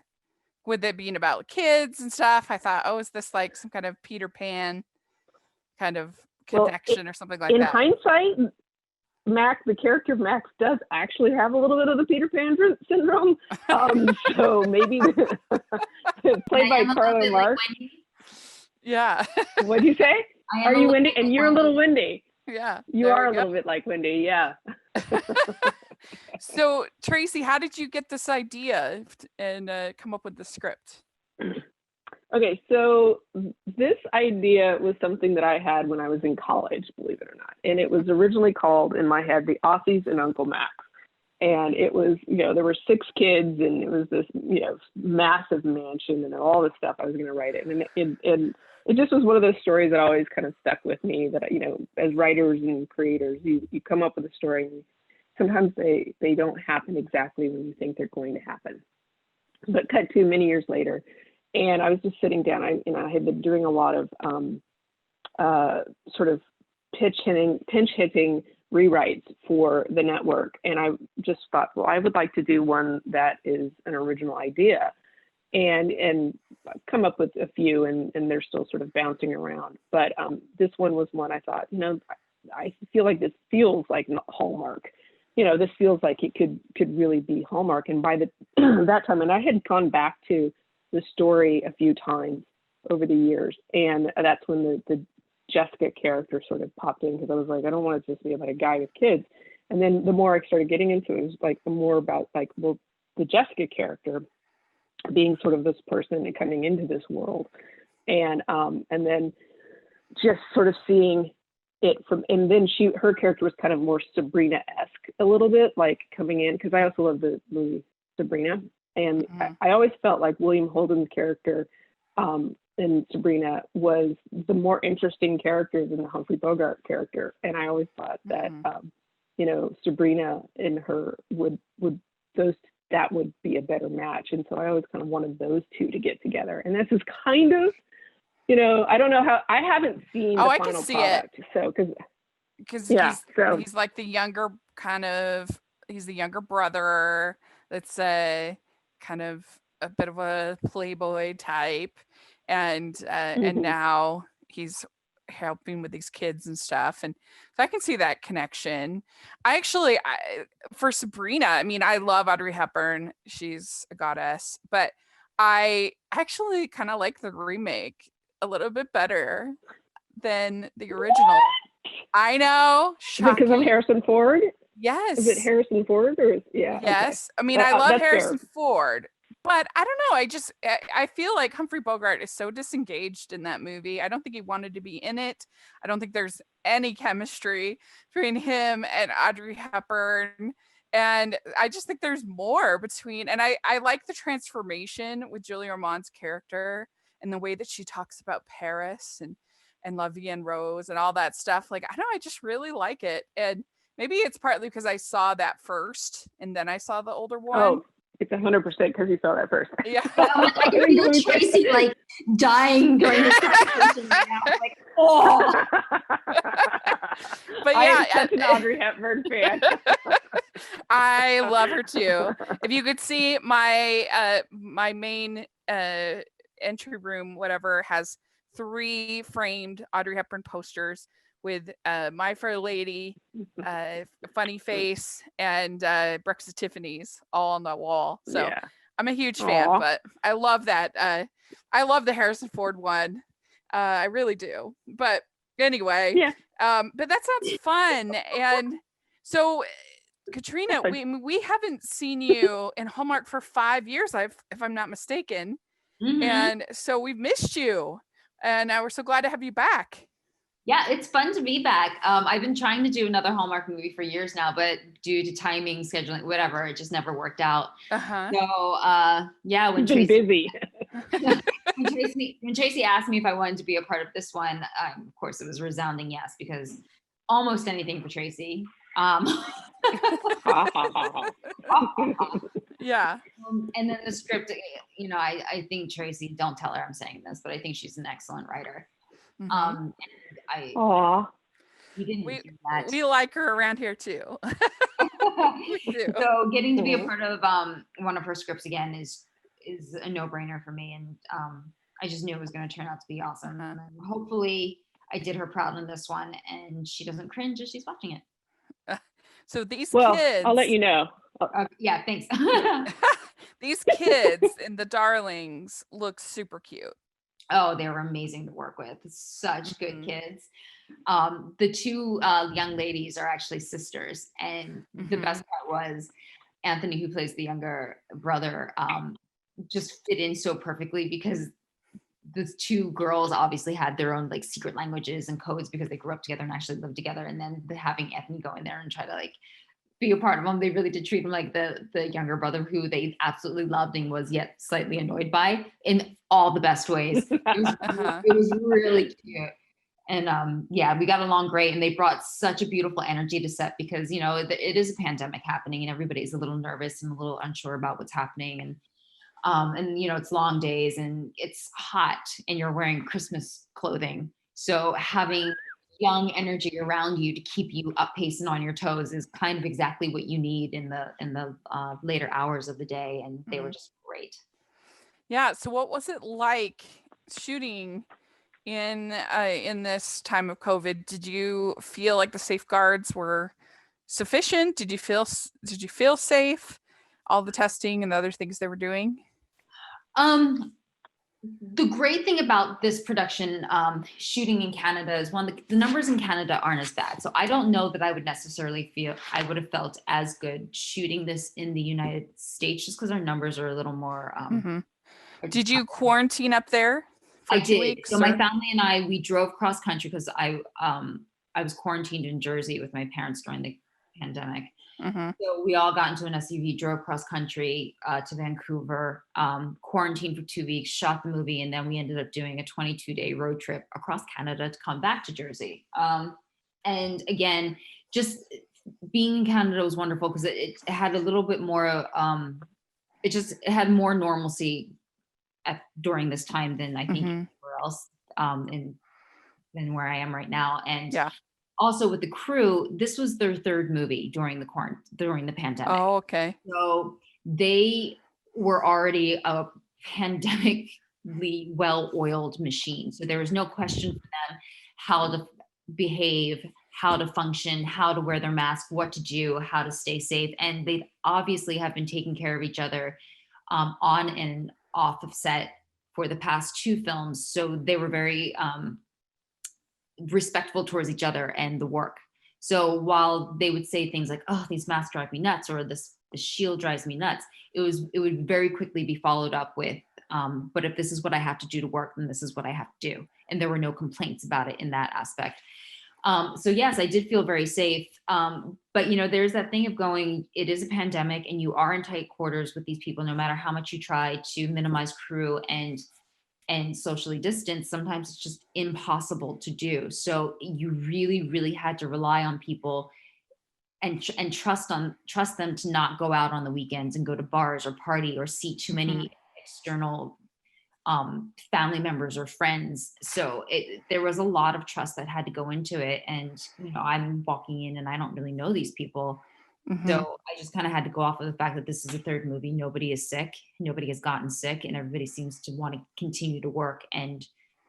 S1: with it being about kids and stuff. I thought, oh, is this like some kind of Peter Pan kind of connection or something like that?
S2: In hindsight, Max, the character of Max, does actually have a little bit of the Peter Pan syndrome. So maybe played by Carla Mark.
S3: Like
S1: yeah.
S2: What'd you say? Are you Wendy? And you're a little Wendy.
S1: Yeah.
S2: You are a little bit like Wendy. Yeah.
S1: So Tracy, how did you get this idea and come up with the script?
S2: Okay, so this idea was something that I had when I was in college, believe it or not. And it was originally called, in my head, The Aussies and Uncle Max. And it was, there were 6 kids, and it was this, massive mansion and all this stuff. I was going to write it. And it just was one of those stories that always kind of stuck with me that, as writers and creators, you come up with a story, and sometimes they don't happen exactly when you think they're going to happen. But cut to many years later, and I was just sitting down. I had been doing a lot of sort of pinch hitting rewrites for the network, and I just thought, well, I would like to do one that is an original idea, and come up with a few, and they're still sort of bouncing around. But this one was one I thought, I feel like this feels like Hallmark. This feels like it could really be Hallmark. And by that time, and I had gone back to the story a few times over the years, and that's when the Jessica character sort of popped in, because I was like, I don't want it to just be about a guy with kids. And then the more I started getting into it, it was like the more about the Jessica character being sort of this person and coming into this world, and then just sort of seeing it from, and then her character was kind of more Sabrina-esque a little bit, like coming in, because I also love the movie Sabrina, and I always felt like William Holden's character in Sabrina was the more interesting character than the Humphrey Bogart character, and I always thought that Sabrina and her would that would be a better match, and so I always kind of wanted those two to get together, and this is kind of, I don't know how, I haven't seen the
S1: I
S2: final
S1: can see
S2: product,
S1: it.
S2: so
S1: Because he's like the younger he's the younger brother that's a kind of a bit of a playboy type, and now he's helping with these kids and stuff, and so I can see that connection. For Sabrina, I mean, I love Audrey Hepburn, she's a goddess, but I actually kind of like the remake a little bit better than the original. I know. Shocking.
S2: Is it because of Harrison Ford?
S1: Yes.
S2: Is it Harrison Ford or
S1: yes?
S2: Okay.
S1: I mean, I love Harrison Ford, but I don't know. I feel like Humphrey Bogart is so disengaged in that movie. I don't think he wanted to be in it. I don't think there's any chemistry between him and Audrey Hepburn. And I just think there's more between, and I like the transformation with Julia Ormond's character and the way that she talks about Paris and La Vie en Rose and all that stuff. Like, I don't know, I just really like it. And maybe it's partly because I saw that first and then I saw the older one.
S2: Oh, it's 100% because you saw that first.
S1: Yeah.
S3: I can feel Tracy like dying during this conversation right now. Like, oh.
S1: But yeah,
S2: I am such an Audrey Hepburn fan.
S1: I love her too. If you could see my my main entry room, whatever, has 3 framed Audrey Hepburn posters with My Fair Lady, Funny Face, and Breakfast at Tiffany's all on the wall. So yeah. I'm a huge fan, but I love that. I love the Harrison Ford one. I really do. But anyway,
S2: yeah.
S1: But that sounds fun. And so, Katrina, we haven't seen you in Hallmark for 5 years, if I'm not mistaken. Mm-hmm. And so we've missed you. And we're so glad to have you back.
S3: Yeah, it's fun to be back. I've been trying to do another Hallmark movie for years now, but due to timing, scheduling, whatever, it just never worked out.
S1: Uh-huh.
S3: So, yeah, when
S2: Tracy, busy.
S3: when Tracy asked me if I wanted to be a part of this one, of course, it was a resounding yes, because almost anything for Tracy.
S1: Yeah.
S3: And then the script, I think Tracy, don't tell her I'm saying this, but I think she's an excellent writer.
S1: Mm-hmm.
S3: We
S1: like her around here too.
S3: We do. So getting to be a part of one of her scripts again is a no-brainer for me, and I just knew it was going to turn out to be awesome. And hopefully I did her proud in this one, and she doesn't cringe as she's watching it.
S1: So these kids,
S2: I'll let you know.
S3: Yeah, thanks.
S1: These kids and the darlings look super cute.
S3: Oh, they were amazing to work with. Such good kids. The 2 young ladies are actually sisters, and the best part was Anthony, who plays the younger brother, just fit in so perfectly, because the 2 girls obviously had their own like secret languages and codes because they grew up together and actually lived together. And then having Anthony go in there and try to like be a part of them, they really did treat him like the younger brother who they absolutely loved and was yet slightly annoyed by, in all the best ways. It was really cute. And we got along great, and they brought such a beautiful energy to set, because it is a pandemic happening and everybody's a little nervous and a little unsure about what's happening, and it's long days and it's hot and you're wearing Christmas clothing, so having young energy around you to keep you up pace and on your toes is kind of exactly what you need in the later hours of the day, and they were just great.
S1: Yeah. So what was it like shooting in this time of COVID? Did you feel like the safeguards were sufficient? Did you feel safe? All the testing and the other things they were doing?
S3: The great thing about this production, shooting in Canada, is the numbers in Canada aren't as bad. So I don't know that I would necessarily feel I would have felt as good shooting this in the United States, just because our numbers are a little more.
S1: Did you quarantine up there for
S3: I
S1: 2
S3: did.
S1: weeks?
S3: So my family and I, we drove cross country because I was quarantined in Jersey with my parents during the pandemic. So we all got into an SUV, drove cross country to Vancouver, quarantined for 2 weeks, shot the movie, and then we ended up doing a 22-day road trip across Canada to come back to Jersey. And again, just being in Canada was wonderful because it had a little bit more, it had more normalcy during this time than I think anywhere else than where I am right now. And also with the crew, this was their third movie during the pandemic.
S1: Oh, okay.
S3: So they were already a pandemically well-oiled machine. So there was no question for them how to behave, how to function, how to wear their mask, what to do, how to stay safe. And they obviously have been taking care of each other on and off of set for the past 2 films. So they were very respectful towards each other and the work. So while they would say things like, "Oh, these masks drive me nuts," or the shield drives me nuts, it would very quickly be followed up with, "But if this is what I have to do to work, then this is what I have to do." And there were no complaints about it in that aspect. So yes, I did feel very safe. But there's that thing of going, it is a pandemic and you are in tight quarters with these people, no matter how much you try to minimize crew and socially distance, sometimes it's just impossible to do. So you really, really had to rely on people and trust them to not go out on the weekends and go to bars or party or see too many external family members or friends. So there was a lot of trust that had to go into it. And, I'm walking in and I don't really know these people. So I just kind of had to go off of the fact that this is the third movie. Nobody is sick. Nobody has gotten sick, and everybody seems to want to continue to work. And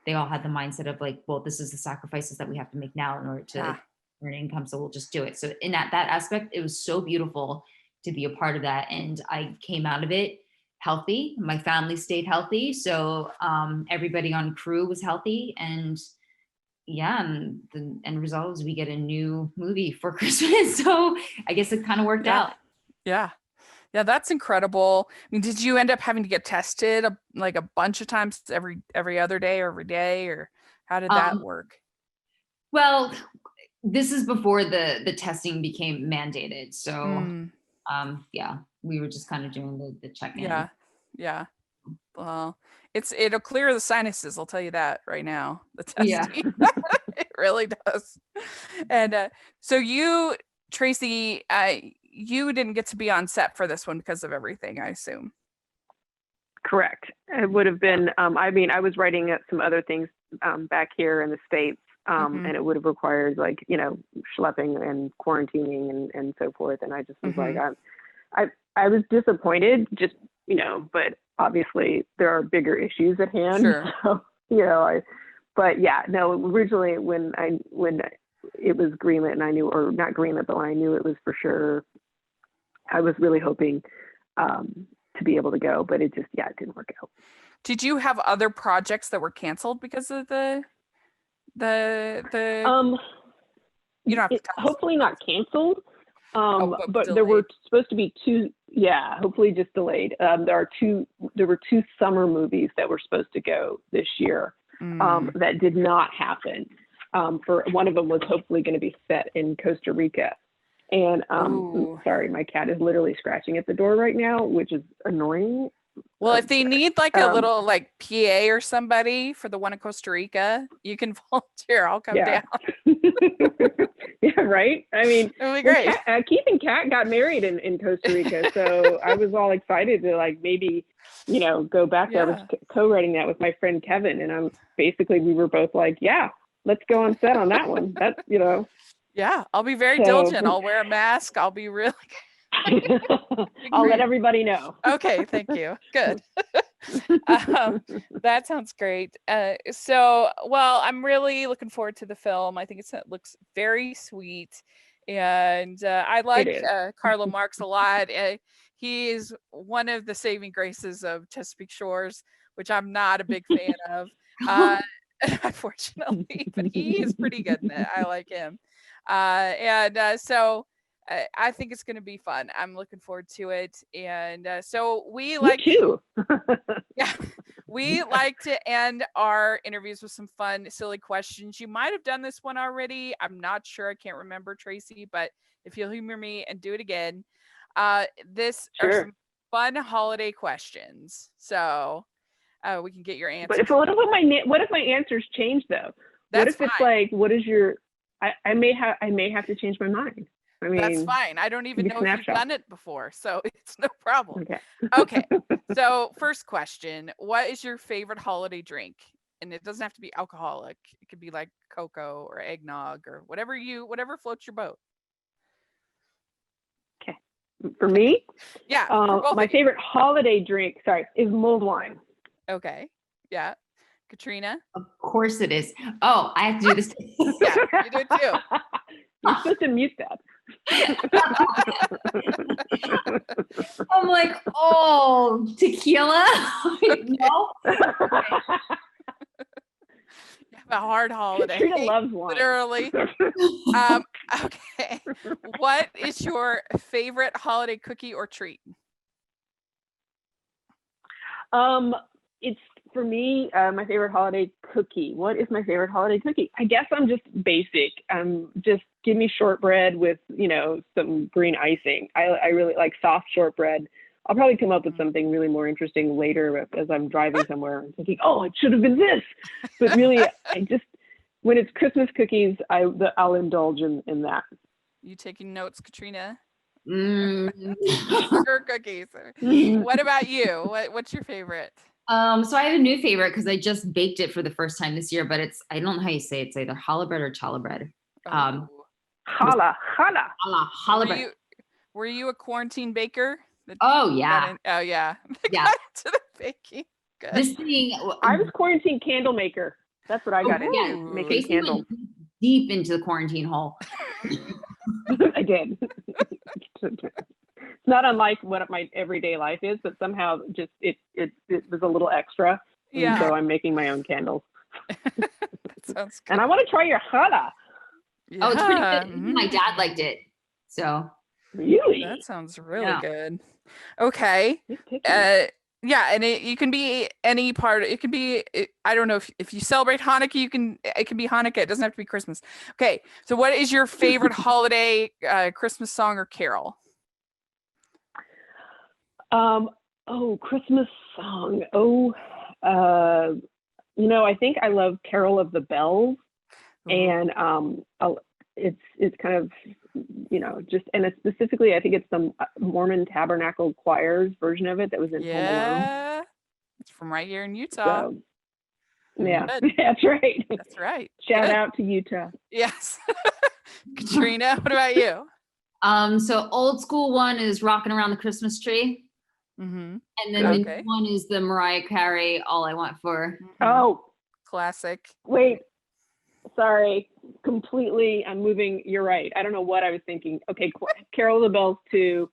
S3: they all had the mindset of like, well, this is the sacrifices that we have to make now in order to earn income. So we'll just do it. So in that aspect, it was so beautiful to be a part of that. And I came out of it healthy. My family stayed healthy. So everybody on crew was healthy. And and the end result is we get a new movie for Christmas. So I guess it kind of worked out.
S1: Yeah, that's incredible. I mean, did you end up having to get tested like a bunch of times every other day or every day, or how did that work?
S3: Well, this is before the testing became mandated. So we were just kind of doing the check-in.
S1: Yeah. Well, it'll clear the sinuses, I'll tell you that right now. The testing. It really does. And so you, Tracy, you didn't get to be on set for this one because of everything, I assume.
S2: Correct. It would have been, I was writing some other things back here in the States, and it would have required schlepping and quarantining and so forth. And I just was like, I was disappointed, just, but obviously there are bigger issues at hand.
S1: Sure.
S2: So, originally when it was greenlit and I knew, or not greenlit, but when I knew it was for sure, I was really hoping to be able to go, but it didn't work out.
S1: Did you have other projects that were canceled because of the you don't have to
S2: hopefully not canceled, but
S1: delayed.
S2: There were supposed to be 2, hopefully just delayed. There were 2 summer movies that were supposed to go this year that did not happen. For one of them was hopefully going to be set in Costa Rica. And sorry, my cat is literally scratching at the door right now, which is annoying.
S1: Well, if they need like a little like PA or somebody for the one in Costa Rica, you can volunteer. I'll come down.
S2: Yeah, right. I mean,
S1: it would be great.
S2: Keith and Kat got married in Costa Rica, so I was all excited to maybe go back there. I was co-writing that with my friend Kevin, and we were both like, let's go on set on that one. That's
S1: Yeah, I'll be very diligent. I'll wear a mask. I'll be really.
S2: I'll let everybody know.
S1: Okay, thank you. Good. That sounds great. I'm really looking forward to the film. I think it looks very sweet, and I like Carlo Marx a lot. He is one of the saving graces of Chesapeake Shores which I'm not a big fan of, uh, unfortunately, but he is pretty good in it. I like him. So I think it's going to be fun. I'm looking forward to it. And so we
S2: Me
S1: like,
S2: too.
S1: yeah, we like to end our interviews with some fun, silly questions. You might have done this one already. I'm not sure. I can't remember, Tracy, but if you'll humor me and do it again, this are
S2: Sure.
S1: some fun holiday questions. So we can get your
S2: But
S1: answers.
S2: what if my answers change though? What
S1: That's
S2: if it's
S1: fine.
S2: like, what is your? I may have to change my mind. I mean,
S1: That's fine. I don't even know if you've done it before, so it's no problem.
S2: Okay.
S1: Okay. So first question: what is your favorite holiday drink? And it doesn't have to be alcoholic. It could be like cocoa or eggnog or whatever floats your boat.
S2: Okay. For me,
S1: Yeah. For both
S2: my
S1: of you.
S2: favorite holiday drink, is mulled wine.
S1: Okay. Yeah. Katrina?
S3: Of course it is. Oh, I have to do this.
S1: Yeah, you do it too.
S2: You're supposed to mute that.
S3: I'm like, oh, tequila? No.
S1: You have a hard holiday.
S2: Katrina loves wine.
S1: Literally. Okay. What is your favorite holiday cookie or treat?
S2: It's for me, my favorite holiday cookie. What is my favorite holiday cookie? I guess I'm just basic. Just give me shortbread with, some green icing. I really like soft shortbread. I'll probably come up with something really more interesting later as I'm driving somewhere and thinking, oh, it should have been this. But really, when it's Christmas cookies, I'll indulge in that.
S1: You taking notes, Katrina?
S3: Mm.
S1: Sugar cookies. What about you? What's your favorite?
S3: So I have a new favorite because I just baked it for the first time this year, but I don't know how you say it. It's either challah bread or challah bread.
S2: Challah.
S3: Challah bread.
S1: Were you a quarantine baker?
S3: Oh yeah.
S1: Oh yeah.
S3: Yeah.
S1: To the baking. Good.
S3: This thing.
S2: I was quarantine candle maker. That's what I got into.
S3: Yeah.
S2: Making
S3: Tracy
S2: candles.
S3: went deep into the quarantine hole.
S2: I did. It's not unlike what my everyday life is, but somehow just it was a little extra.
S1: Yeah.
S2: And so I'm making my own candles.
S1: That sounds good.
S2: And I want to try your challah.
S1: Yeah.
S3: Oh, it's pretty good. My dad liked it. So
S2: really,
S1: that sounds really good. Okay. Yeah, and you can be any part. It can be. I don't know if you celebrate Hanukkah. It can be Hanukkah. It doesn't have to be Christmas. Okay. So, what is your favorite holiday Christmas song or carol?
S2: Christmas song. I think I love Carol of the Bells. And it's kind of, and it's specifically, I think it's the Mormon Tabernacle Choir's version of it that was in Home Alone.
S1: It's from right here in Utah.
S2: So, yeah, that's right.
S1: That's right.
S2: Shout out to Utah.
S1: Yes. Katrina, what about you?
S3: So old school one is Rocking Around the Christmas Tree.
S1: Mm-hmm.
S3: And then the new one is the Mariah Carey, All I Want For.
S1: Mm-hmm.
S2: Oh,
S1: classic.
S2: Wait, sorry, completely. I'm moving. You're right. I don't know what I was thinking. Okay, Carol of the Bells 2.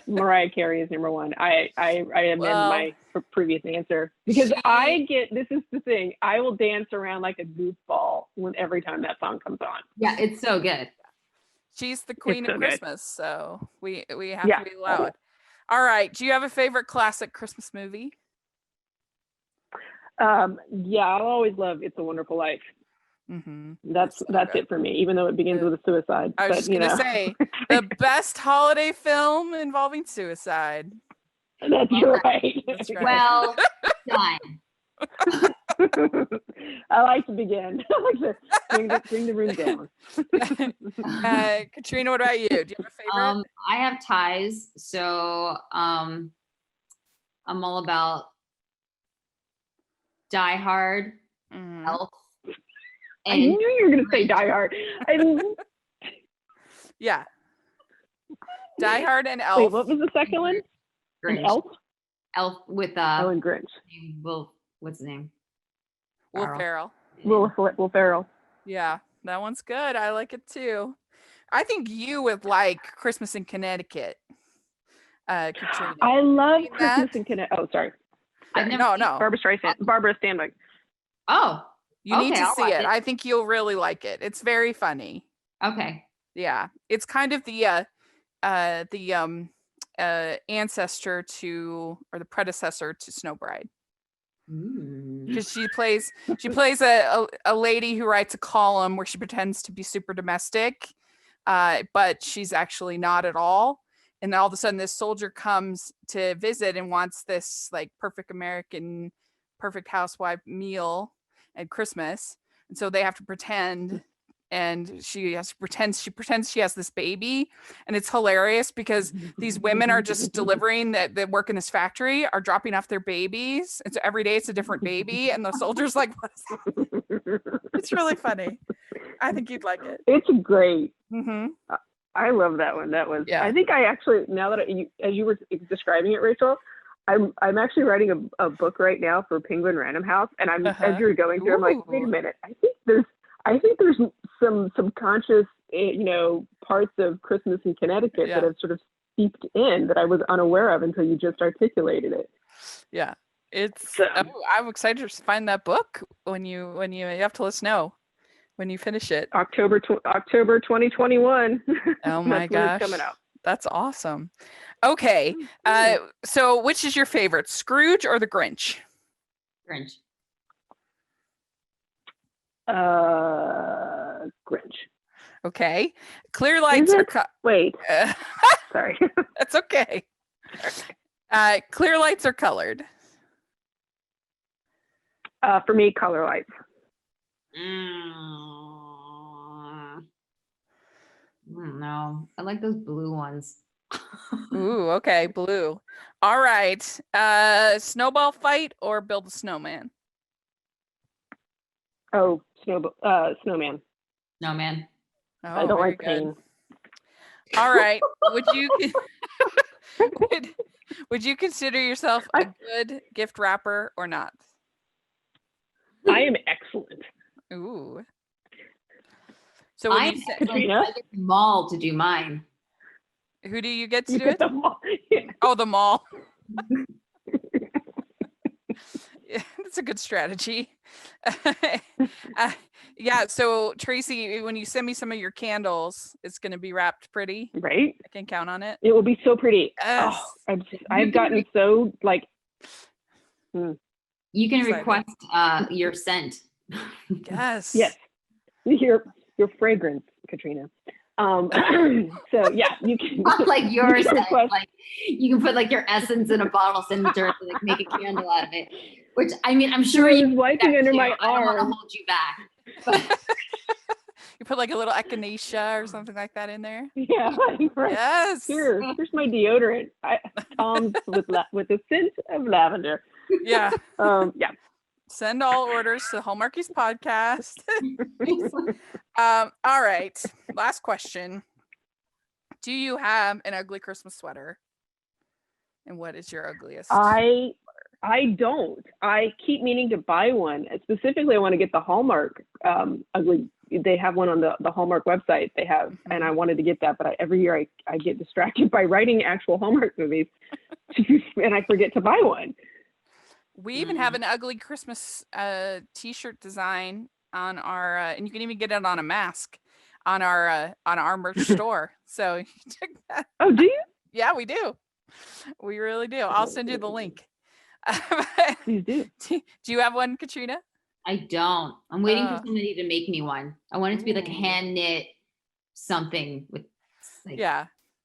S2: Mariah Carey is number 1. I amend my previous answer because this is the thing. I will dance around like a goofball every time that song comes on.
S3: Yeah, it's so good.
S1: She's the queen of Christmas, so we have to be loud. All right. Do you have a favorite classic Christmas movie?
S2: Yeah, I'll always love It's a Wonderful Life.
S1: Mm-hmm.
S2: That's it for me, even though it begins with a suicide.
S1: I was just going to say, the best holiday film involving suicide.
S2: That's right.
S1: That's right.
S3: Well done.
S2: I like to begin. I like to bring the room down.
S1: Katrina, what about you? Do you have a favorite?
S3: I have ties, so I'm all about Die Hard, Elf.
S2: I knew you were going to say Die Hard.
S1: Yeah. Die Hard and Elf.
S2: Wait, what was the second one?
S3: Grinch.
S2: Elf?
S3: Elf with
S2: and Grinch.
S3: What's his name?
S1: Will Ferrell.
S2: Will Ferrell.
S1: Yeah, that one's good. I like it too. I think you would like Christmas in Connecticut, Katrina.
S2: I love Christmas in Connecticut. Oh, sorry.
S3: I've never
S1: No,
S3: seen it.
S1: no.
S2: Barbara Stanwyck.
S3: Oh,
S1: You need
S3: okay,
S1: to
S3: I'll
S1: see
S3: watch
S1: it.
S3: it.
S1: I think you'll really like it. It's very funny.
S3: Okay.
S1: Yeah. It's kind of the ancestor to, or the predecessor to Snow Bride. Because she plays a lady who writes a column where she pretends to be super domestic, but she's actually not at all. And all of a sudden this soldier comes to visit and wants this like perfect American, perfect housewife meal at Christmas. And so they have to pretend, and she pretends she has this baby. And it's hilarious because these women are just delivering that work in this factory are dropping off their babies. And so every day it's a different baby. And the soldier's like, what is that? It's really funny. I think you'd like it.
S2: It's great.
S1: Mm-hmm.
S2: I love that one. That was,
S1: Yeah.
S2: I think I actually, now that as you were describing it, Rachel, I'm actually writing a book right now for Penguin Random House. And as you're going through, I'm like, wait a minute. I think there's some subconscious, parts of Christmas in Connecticut that have sort of seeped in that I was unaware of until you just articulated it.
S1: Yeah. I'm excited to find that book when you have to let us know when you finish it.
S2: October 2021.
S1: Oh my gosh.
S2: It's coming out.
S1: That's awesome. Okay. So which is your favorite, Scrooge or the Grinch?
S3: Grinch.
S2: Grinch.
S1: Okay. Clear lights or
S2: wait. Sorry.
S1: That's okay. Clear lights or colored?
S2: For me, color lights.
S3: No, I like those blue ones.
S1: Ooh, okay, blue. All right. Snowball fight or build a snowman?
S2: Oh, snowman.
S3: Snowman.
S1: Oh,
S2: I don't like pain.
S1: All right. Would you consider yourself a good gift wrapper or not?
S2: I am excellent.
S1: Ooh. So when you say
S2: Katrina?
S3: I get the mall to do mine.
S1: Who do you get to do
S2: get
S1: it?
S2: The mall. Yeah.
S1: Oh, the mall. Yeah, that's a good strategy. Yeah. So Tracy, when you send me some of your candles, it's going to be wrapped pretty,
S2: right?
S1: I can count on it.
S2: It will be so pretty.
S1: Yes.
S2: Oh, I've gotten so like.
S3: You can request your scent.
S1: Yes.
S2: Yes. Your fragrance, Katrina. So yeah, you can
S3: like your
S2: you can
S3: scent.
S2: request.
S3: Like you can put like your essence in a bottle, send it to her, like make a candle out of it. Which I mean, I'm sure
S2: I
S3: you
S2: was wiping under my
S3: I don't want to
S2: arm.
S3: hold you back. But
S1: You put like a little echinacea or something like that in there.
S2: Yeah.
S1: Yes.
S2: Here's my deodorant. With the scent of lavender.
S1: Yeah.
S2: Yeah.
S1: Send all orders to Hallmarkie's podcast. All right. Last question. Do you have an ugly Christmas sweater? And what is your ugliest?
S2: I don't. I keep meaning to buy one. Specifically, I want to get the Hallmark ugly. They have one on the Hallmark website. They have, and I wanted to get that, but every year I get distracted by writing actual Hallmark movies, and I forget to buy one.
S1: We even have an ugly Christmas T-shirt design on our, and you can even get it on a mask on our merch store. So you can check that.
S2: Oh, do you?
S1: Yeah, we do. We really do. I'll send you the link.
S2: Please do.
S1: Do you have one, Katrina?
S3: I don't. I'm waiting for somebody to make me one. I want it to be like a hand knit something with like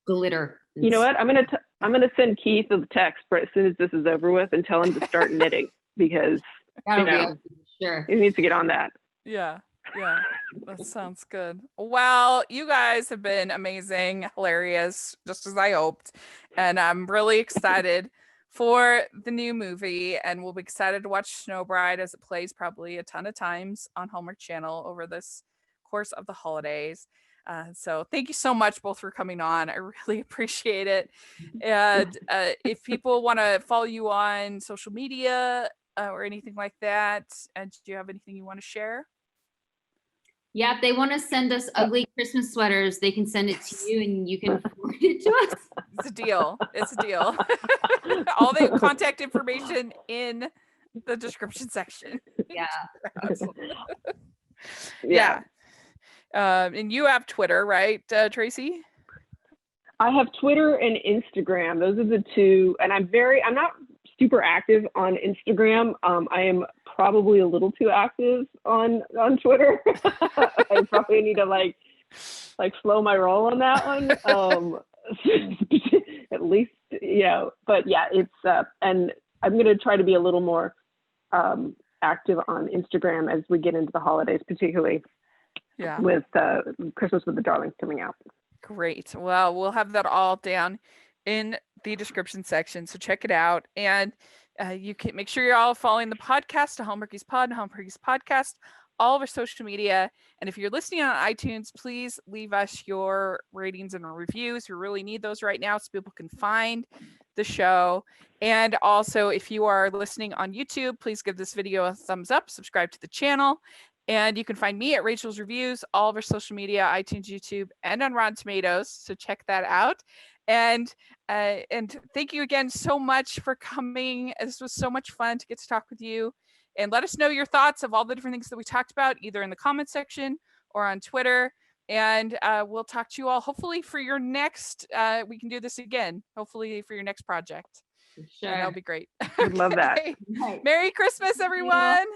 S3: glitter.
S2: You know what? I'm gonna send Keith a text as soon as this is over with and tell him to start knitting because
S3: sure
S2: he needs to get on that.
S1: Yeah. Yeah, that sounds good. Well, you guys have been amazing, hilarious, just as I hoped. And I'm really excited for the new movie. And we'll be excited to watch Snow Bride as it plays probably a ton of times on Hallmark Channel over this course of the holidays. So thank you so much both for coming on. I really appreciate it. And if people want to follow you on social media or anything like that, do you have anything you want to share?
S3: Yeah, if they want to send us ugly Christmas sweaters, they can send it to you and you can forward it to us.
S1: It's a deal. It's a deal. All the contact information in the description section.
S3: Yeah.
S1: Yeah. And you have Twitter, right, Tracy?
S2: I have Twitter and Instagram. Those are the two. And I'm not super active on Instagram. I am probably a little too active on Twitter. I probably need to like slow my roll on that one. At least, but yeah, it's, and I'm going to try to be a little more active on Instagram as we get into the holidays, particularly with Christmas with the Darlings coming out.
S1: Great. Well, we'll have that all down in the description section, so check it out. And you can make sure you're all following the podcast, Hallmarkies Pod and Hallmarkies Podcast, all of our social media. And if you're listening on iTunes, please leave us your ratings and reviews. We really need those right now so people can find the show. And also, if you are listening on YouTube, please give this video a thumbs up, subscribe to the channel. And you can find me at Rachel's Reviews, all of our social media, iTunes, YouTube, and on Rotten Tomatoes. So check that out. And thank you again so much for coming. This was so much fun to get to talk with you. And let us know your thoughts of all the different things that we talked about, either in the comment section or on Twitter. And we'll talk to you all hopefully for your next, we can do this again, hopefully for your next project.
S3: Sure.
S1: And that'll be great.
S2: I'd love that.
S1: Merry Christmas, everyone.